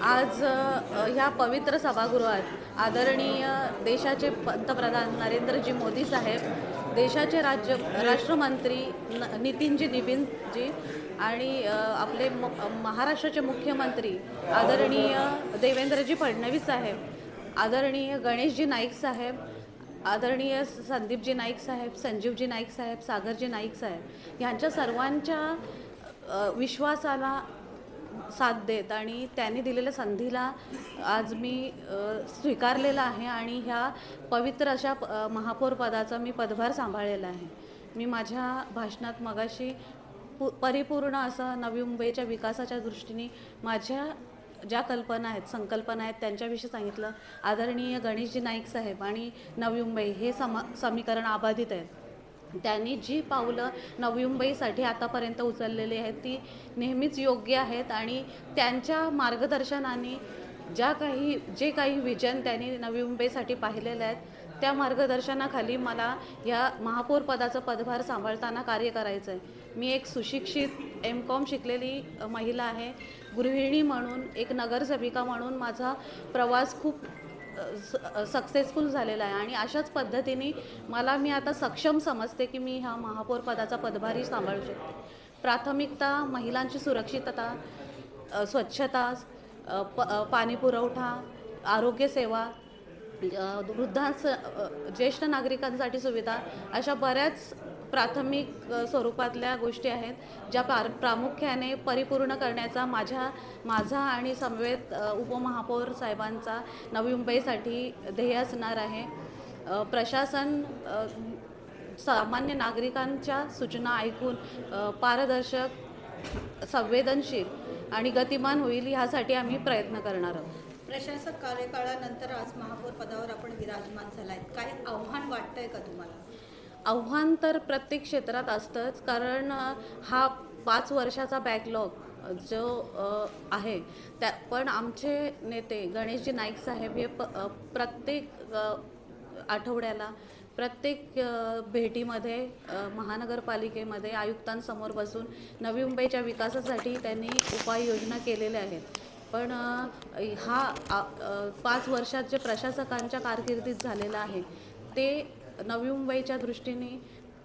आज ह्या पवित्र सभागृहात आदरणीय देशाचे पंतप्रधान नरेंद्रजी मोदी साहेब, देशाचे राष्ट्रमंत्री नितीनजी निबिनजी आणि आपले महाराष्ट्राचे मुख्यमंत्री आदरणीय देवेंद्रजी फडणवीस साहेब, आदरणीय गणेशजी नाईक साहेब, आदरणीय संदीपजी नाईक साहेब, संजीवजी नाईक साहेब, सागरजी नाईक साहेब यांच्या सर्वांच्या विश्वासाला साथ देत आणि त्यांनी दिलेल्या संधीला आज मी स्वीकारलेला आहे आणि ह्या पवित्र अशा महापौर पदाचा मी पदभार सांभाळलेला आहे. मी माझ्या भाषणात मगाशी परिपूर्ण असं नवी मुंबईच्या विकासाच्या दृष्टीने माझ्या ज्या कल्पना आहेत, संकल्पना आहेत त्यांच्याविषयी सांगितलं. आदरणीय गणेशजी नाईक साहेब आणि नवी मुंबई हे समीकरण अबाधित आहेत. त्यांनी जी पावलं नवी मुंबईसाठी आतापर्यंत उचललेली आहेत ती नेहमीच योग्य आहेत आणि त्यांच्या मार्गदर्शनाने जे काही विजन त्यांनी नवी मुंबईसाठी पाहिलेले आहेत त्या मार्गदर्शनाखाली मला या महापौर पदाचा पदभार सांभाळताना कार्य करायचं आहे. मी एक सुशिक्षित M.Com शिकलेली महिला आहे. गृहिणी म्हणून, एक नगरसेविका म्हणून माझा प्रवास खूप सक्सेसफुल झालेला आहे आणि अशाच पद्धतीने मी आता सक्षम समजते की मी ह्या महापौर पदाचा पदभारही सांभाळू शकते. प्राथमिकता महिलांची सुरक्षितता, स्वच्छता, पाणी पुरवठा, आरोग्यसेवा, ज्येष्ठ नागरिकांसाठी सुविधा, अशा बऱ्याच प्राथमिक स्वरूपातल्या गोष्टी आहेत ज्या प्रामुख्याने परिपूर्ण करण्याचा माझा आणि समवेत उपमहापौर साहेबांचा नवी मुंबईसाठी ध्येय असणार आहे. प्रशासन सामान्य नागरिकांच्या सूचना ऐकून पारदर्शक, संवेदनशील आणि गतिमान होईल ह्यासाठी आम्ही प्रयत्न करणार आहोत. प्रशासक कार्यकाळानंतर आज महापौर पदावर आपण विराजमान झालाय, काय आव्हान वाटतंय का तुम्हाला? आव्हान तर प्रत्येक क्षेत्रात असतंच, कारण हा 5 वर्षाचा बॅकलॉग जो आहे पण आमचे नेते गणेशजी नाईक साहेब हे प्रत्येक आठवड्याला, प्रत्येक भेटीमध्ये महानगरपालिकेमध्ये आयुक्तांसमोर बसून नवी मुंबईच्या विकासासाठी त्यांनी उपाययोजना केलेल्या आहेत. पण हा 5 वर्षात जे प्रशासकांच्या कारकिर्दीत झालेलं आहे ते नवी मुंबईच्या दृष्टीने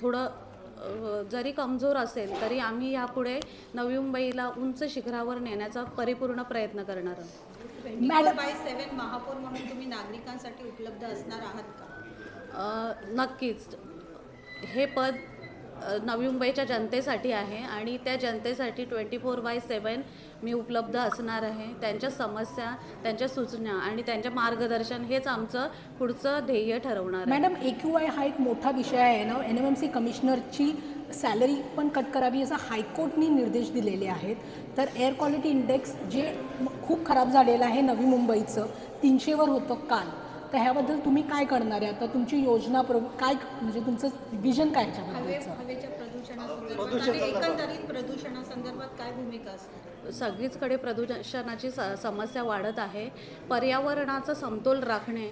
थोडं जरी कमजोर असेल तरी आम्ही यापुढे नवी मुंबईला उंच शिखरावर नेण्याचा परिपूर्ण प्रयत्न करणार आहोत. 24/7 महापौर म्हणून तुम्ही नागरिकांसाठी उपलब्ध असणार आहात का? नक्कीच. हे पद नवी मुंबईच्या जनतेसाठी आहे आणि त्या जनतेसाठी 24/7 मी उपलब्ध असणार आहे. त्यांच्या समस्या, त्यांच्या सूचना आणि त्यांच्या मार्गदर्शन हेच आमचं पुढचं ध्येय ठरवणार आहे. मॅडम, AQI हा एक मोठा विषय आहे ना. NMMC कमिशनरची सॅलरी पण कट करावी असं हायकोर्टने निर्देश दिलेले आहेत. तर एअर क्वालिटी इंडेक्स जे खूप खराब झालेलं आहे नवी मुंबईचं, 300वर होतं काल. तर ह्याबद्दल तुम्ही काय करणार आहे आता? तुमची योजना काय, म्हणजे तुमचं विजन काय ह्याच्याबद्दलचं? हवेच्या प्रदूषणासंदर्भात आणि एकंदरीत प्रदूषणासंदर्भात काय भूमिका असते? सगळीचकडे प्रदूषणाची समस्या वाढत आहे. पर्यावरणाचा समतोल राखणे,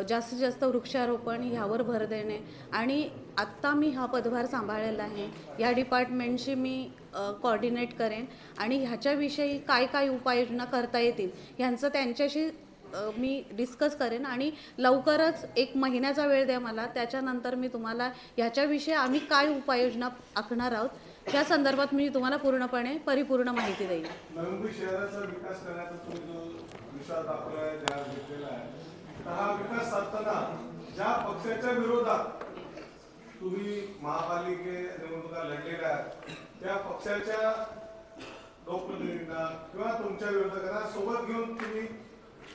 जास्तीत जास्त वृक्षारोपण ह्यावर भर देणे आणि आत्ता मी हा पदभार सांभाळलेला आहे. या डिपार्टमेंटशी मी कोऑर्डिनेट करेन आणि ह्याच्याविषयी काय उपाययोजना करता येतील ह्यांचं त्यांच्याशी मी डिस्कस करेन आणि लवकरच 1 महिन्याचा वेळ द्या मला. त्याच्यानंतर मी तुम्हाला ह्याच्याविषयी आम्ही काय उपाययोजना आखणार आहोत या संदर्भात मी तुम्हाला पूर्णपणे परिपूर्ण माहिती देईन. नवी शहराचा विकास करण्याचा तुम्ही जो विचार दाखवलाय, ज्या घेतलेला आहे, तर हा विकास साधताना ज्या पक्षाच्या विरोधात तुम्ही महापालिके निवडणुका लढलेल्या आहेत त्या पक्षाच्या लोकप्रतिनिधींना किंवा तुमच्या विरोधकांना सोबत घेऊन तुम्ही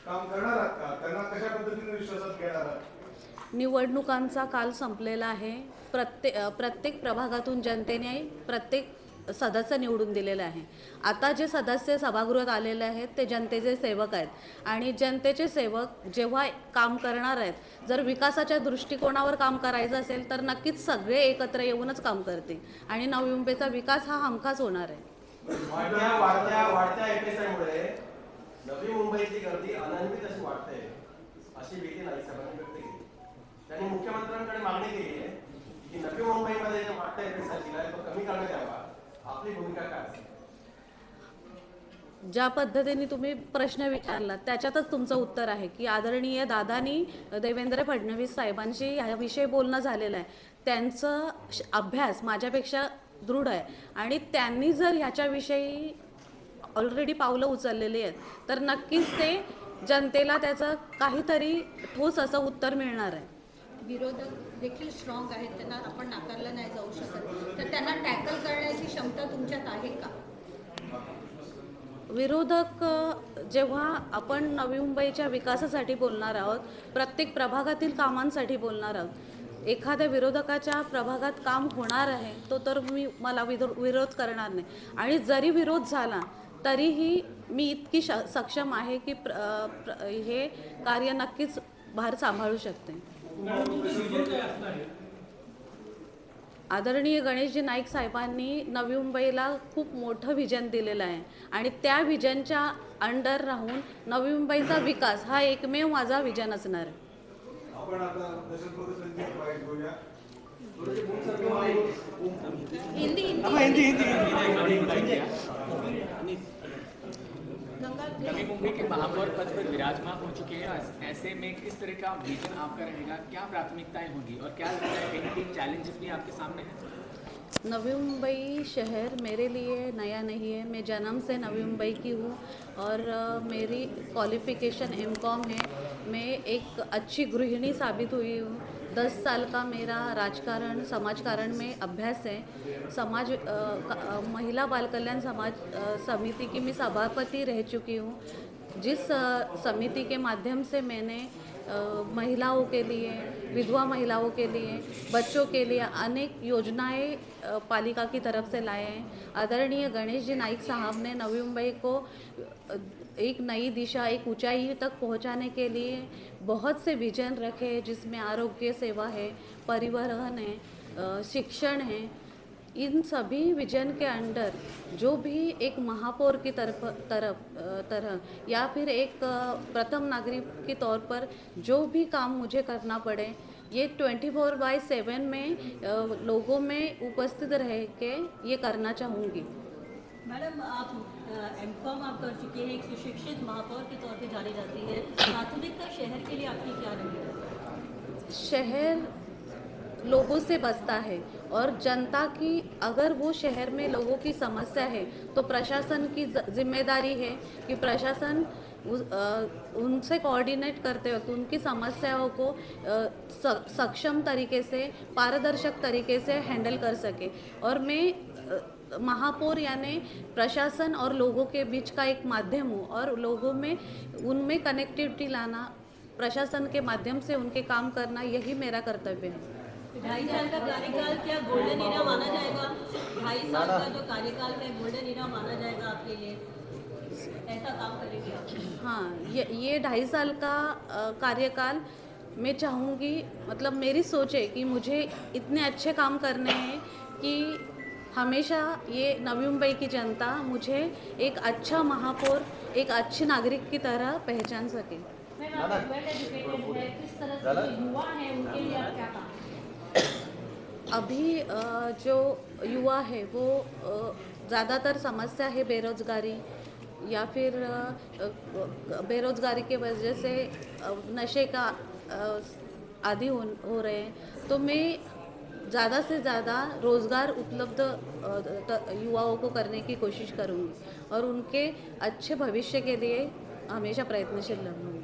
काम करणार आहात का? त्यांना कशा पद्धतीने विश्वासात घेणार आहात? निवडणुकांचा काल संपलेला आहे. प्रत्येक प्रभागातून जनतेने प्रत्येक सदस्य निवडून दिलेले आहे. आता जे सदस्य सभागृहात आलेले आहेत ते जनतेचे सेवक आहेत आणि जनतेचे सेवक जेव्हा काम करणार आहेत, जर विकासाच्या दृष्टिकोनावर काम करायचं असेल तर नक्कीच सगळे एकत्र येऊनच काम करतील आणि नवी मुंबईचा विकास हा हमखास होणार आहे. नवी मुंबईची गर्दी अनन्वित अशी वाटते, अशी भीती नाईक साहेबांनी व्यक्त केली. त्यांनी मुख्यमंत्र्यांकडे मागणी केली आहे की नवी मुंबईमध्ये जे वाटतंय तो कमी करण्यात यावा. आपली भूमिका काय असेल? ज्या पद्धतीने तुम्ही प्रश्न विचारला त्याच्यातच तुमचं उत्तर आहे की आदरणीय दादानी देवेंद्र फडणवीस साहेबांशी याविषयी बोलणं झालेलं आहे. त्यांचं अभ्यास माझ्यापेक्षा दृढ आहे आणि त्यांनी जर ह्याच्याविषयी ऑलरेडी पावलं उचललेली आहेत तर नक्कीच ते जनतेला त्याचं काहीतरी ठोस असं उत्तर मिळणार आहे. विरोधक देखील स्ट्रॉंग आहेत, त्यांना आपण नाकारलं नाही जाऊ शकत, तर त्यांना टॅकल करण्याची क्षमता तुमच्यात आहे का? विरोधक जेव्हा आपण नवी मुंबईच्या विकासासाठी बोलणार आहोत, प्रत्येक प्रभागातील कामांसाठी बोलणार आहोत, एखाद्या विरोधकाच्या प्रभागात काम होणार आहे तो तर मला विरोध करणार नाही. आणि जरी विरोध झाला तरीही मी इतकी सक्षम आहे की हे कार्य नक्कीच भार सांभाळू शकते. आदरणीय गणेशजी नाईक साहेबांनी नवी मुंबईला खूप मोठं व्हिजन दिलेलं आहे आणि त्या व्हिजनच्या अंडर राहून नवी मुंबईचा विकास हा एकमेव माझा व्हिजन असणार आहे. आपण आता दशरथ संजय वाईट घेऊया. नवी मुंबई के महापौर पद पर विराजमान हो चुके हैं. ऐसे में किस तरह का विजन आपका रहेगा, क्या प्राथमिकताएं होंगी और क्या लगता है कहीं चैलेंजेस भी आपके सामने हैं? नवी मुंबई शहर मेरे लिए नया नहीं है. मैं जन्म से नवी मुंबई की हूँ और मेरी क्वालिफ़िकेशन एमकॉम है. मैं एक अच्छी गृहिणी साबित हुई हूँ. 10 साल का मेरा राजकारण समाजकारण में अभ्यास है. महिला बाल कल्याण समाज समिति की मैं सभापति रह चुकी हूँ, जिस समिति के माध्यम से मैंने महिलाओं के लिए, विधवा महिलाओं के लिए, बच्चों के लिए अनेक योजनाएं पालिका की तरफ से लाए हैं. आदरणीय गणेश जी नाइक साहब ने नवी मुंबई को एक नई दिशा, एक ऊंचाई तक पहुंचाने के लिए बहुत से विजन रखे, जिसमें आरोग्य सेवा है, परिवहन है, शिक्षण है. इन सभी विजन के अंडर जो भी एक महापौर की तरह या फिर एक प्रथम नागरिक के तौर पर जो भी काम मुझे करना पड़े, ये 24/7 में लोगों में उपस्थित रह के ये करना चाहूँगी. मैडम, आप एमकॉम आप कर चुकी हैं, एक सुशिक्षित महापौर के तौर पे जानी जाती है. प्राथमिकता शहर के लिए आपकी क्या रहेगी? शहर लोगों से बसता है और जनता की, अगर वो शहर में लोगों की समस्या है तो प्रशासन की जिम्मेदारी है कि प्रशासन उनसे कोऑर्डिनेट करते वक्त उनकी समस्याओं को सक्षम तरीके से, पारदर्शक तरीके से हैंडल कर सके. और मैं महापौर यानी प्रशासन और लोगों के बीच का एक माध्यम हूँ और लोगों में उनमें कनेक्टिविटी लाना, प्रशासन के माध्यम से उनके काम करना, यही मेरा कर्तव्य है. 2.5 साल का कार्यकाल क्या गोल्डन इरा माना जाएगा? 2.5 साल का जो कार्यकाल है गोल्डन इरा माना जाएगा आपके लिए? ऐसा काम करेंगे आप? हाँ, ये 2.5 साल का कार्यकाल मैं चाहूँगी, मतलब मेरी सोच है कि मुझे इतने अच्छे काम करने हैं कि हमेशा ये नवी मुंबई की जनता मुझे एक अच्छा महापौर, एक अच्छे नागरिक की तरह पहचान सके. किस तरह से जो युवा हैं उनके लिए आप क्या काम? अभी जो युवा है वो ज़्यादातर समस्या है बेरोज़गारी या फिर बेरोज़गारी के वजह से नशे का आदी हो रहे हैं. तो मैं ज़्यादा से ज़्यादा रोज़गार उपलब्ध युवाओं को करने की कोशिश करूँगी और उनके अच्छे भविष्य के लिए हमेशा प्रयत्नशील रहूँगी.